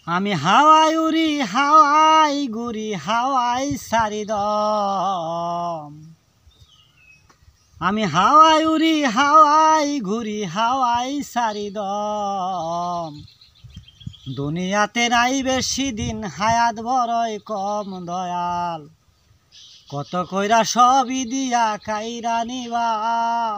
আমি হাওয়াই উড়ি হাওয়াই ঘুরি হাওয়াই সারিদম। আমি হাওয়াই উড়ি হাওয়াই ঘুরি হাওয়াই সারিদম। দুনিয়াতে নাই বেশি দিন হায়াত বড়ই কম দয়াল। কত কইরা সবই দিয়া কাইরা নিবাদম।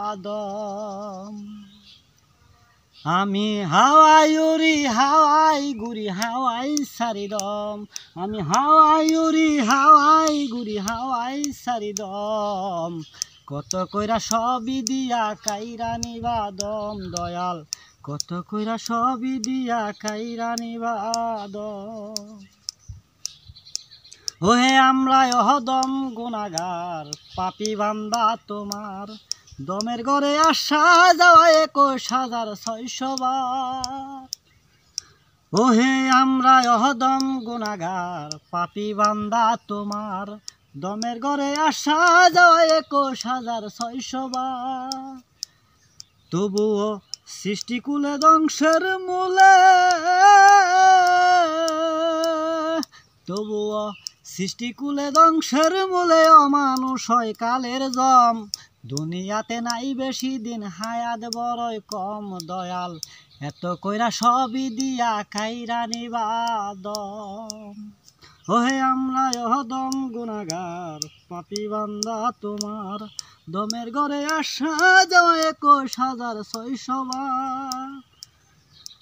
আমি হাওয়াই উড়ি হাওয়াই ঘুরি হাওয়াই সারিদম। আমি হাওয়াই উড়ি হাওয়াই ঘুরি হাওয়াই সারিদম। কত কইরা সবই দিয়া কাইরা নিবাদম দয়াল। কত কইরা সবই দিয়া কাইরা নিবাদম। ওহে আমরা অহদম গুনাহগার পাপী বান্দা তোমার। দমের ঘরে আসা যাওয়া ২১,৬০০ বার। ওহে আমরা অহদম গুনাহগার পাপী বান্দা তোমার। দমের ঘরে আসা যাওয়া ২১,৬০০ বার। তবুও সৃষ্টিকুলে ধ্বংসের মূলে, তবুও সৃষ্টিকুলে ধ্বংসের মূলে অমানুষ হয় কালের জম। দুনিয়াতে নাই বেশি দিন হায়াত বড়ই কম দয়াল। এত কইরা সবই দিয়া কাইরা নিবাদম। ওহে আমরা অহদম গুনাহগার পাপী বান্দা তোমার। দমের ঘরে আসা যাওয়া ২১,৬০০ বার।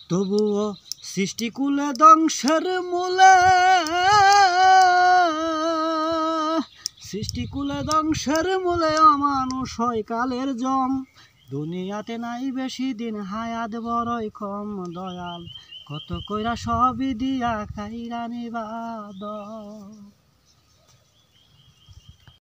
তবুও সৃষ্টিকুলে ধ্বংসের মূলে, সৃষ্টিকুলে ধ্বংসের মূলে অমানুষ হয় কালের জম। দুনিয়াতে নাই বেশি দিন হায়াত বড়ই কম দয়াল। কত কইরা সবই দিয়া কাইরা নিবাদম।